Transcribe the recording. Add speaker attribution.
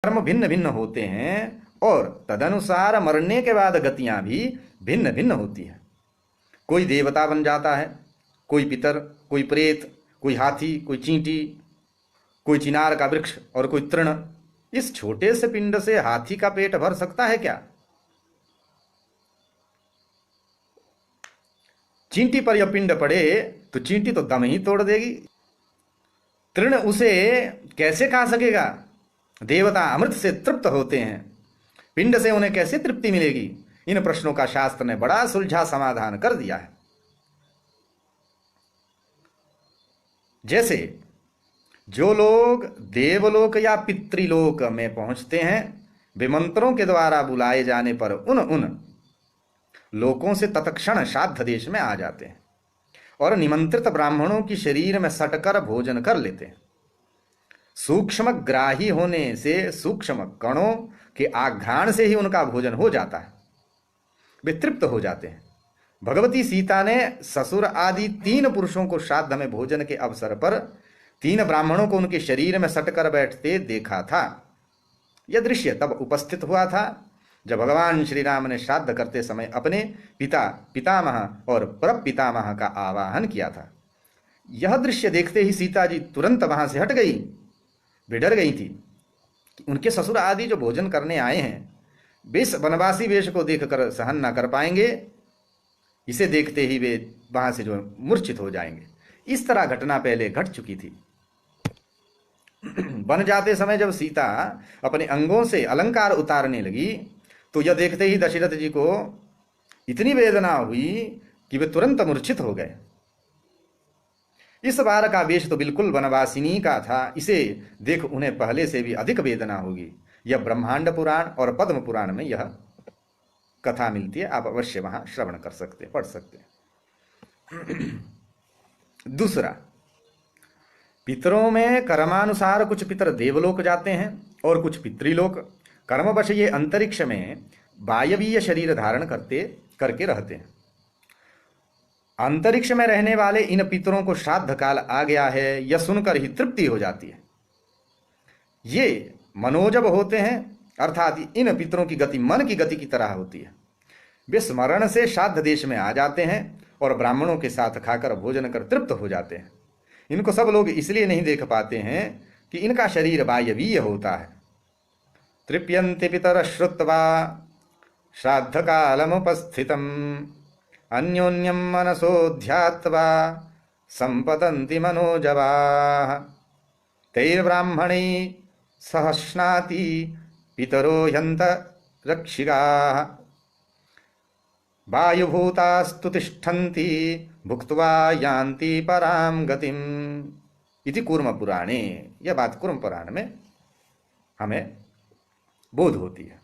Speaker 1: कर्म भिन्न भिन्न होते हैं और तदनुसार मरने के बाद गतियां भी भिन्न भिन्न होती हैं। कोई देवता बन जाता है, कोई पितर, कोई प्रेत, कोई हाथी, कोई चींटी, कोई चिनार का वृक्ष और कोई तृण। इस छोटे से पिंड से हाथी का पेट भर सकता है क्या? चींटी पर यह पिंड पड़े तो चींटी तो दम ही तोड़ देगी। तृण उसे कैसे खा सकेगा? देवता अमृत से तृप्त होते हैं, पिंड से उन्हें कैसे तृप्ति मिलेगी? इन प्रश्नों का शास्त्र ने बड़ा सुलझा समाधान कर दिया है। जैसे जो लोग देवलोक या पितृलोक में पहुंचते हैं, वे मंत्रों के द्वारा बुलाए जाने पर उन लोकों से तत्क्षण श्राद्ध देश में आ जाते हैं और निमंत्रित ब्राह्मणों की शरीर में सटकर भोजन कर लेते हैं। सूक्ष्म ग्राही होने से सूक्ष्म कणों के आघ्राण से ही उनका भोजन हो जाता है, वे तृप्त हो जाते हैं। भगवती सीता ने ससुर आदि 3 पुरुषों को श्राद्ध में भोजन के अवसर पर 3 ब्राह्मणों को उनके शरीर में सटकर बैठते देखा था। यह दृश्य तब उपस्थित हुआ था जब भगवान श्री राम ने श्राद्ध करते समय अपने पिता, पितामह और परपितामह का आवाहन किया था। यह दृश्य देखते ही सीता जी तुरंत वहां से हट गई। वे डर गई थी कि उनके ससुर आदि जो भोजन करने आए हैं, वे वनवासी वेश को देखकर सहन न कर पाएंगे। इसे देखते ही वे वहां से जो मूर्छित हो जाएंगे। इस तरह घटना पहले घट चुकी थी। बन जाते समय जब सीता अपने अंगों से अलंकार उतारने लगी तो यह देखते ही दशरथ जी को इतनी वेदना हुई कि वे तुरंत मूर्छित हो गए। इस बार का वेश तो बिल्कुल वनवासिनी का था, इसे देख उन्हें पहले से भी अधिक वेदना होगी। यह ब्रह्मांड पुराण और पद्म पुराण में यह कथा मिलती है, आप अवश्य वहां श्रवण कर सकते, पढ़ सकते हैं। दूसरा, पितरों में कर्मानुसार कुछ पितर देवलोक जाते हैं और कुछ पितृलोक। कर्मवश ये अंतरिक्ष में वायवीय शरीर धारण करके रहते हैं। अंतरिक्ष में रहने वाले इन पितरों को श्राद्ध काल आ गया है यह सुनकर ही तृप्ति हो जाती है। ये मनोजब होते हैं, अर्थात इन पितरों की गति मन की गति की तरह होती है। वे स्मरण से श्राद्ध देश में आ जाते हैं और ब्राह्मणों के साथ खाकर भोजन कर तृप्त हो जाते हैं। इनको सब लोग इसलिए नहीं देख पाते हैं कि इनका शरीर वायवीय होता है। तृप्यन्ते पितर श्रुत्वा श्राद्ध कालमुपस्थितम् अन्योन्यम मनसो ध्यात्वा संपतन्ति मनोजवाः तैर्ब्राह्मणै सहस्नाति पितरो ह्यन्त रक्षिकाः वायुभूतास्तु तिष्ठन्ति भुक्त्वा यान्ति परां गतिम् इति कूर्म पुराणे। यह बात कूर्म पुराण में हमें बोध होती है।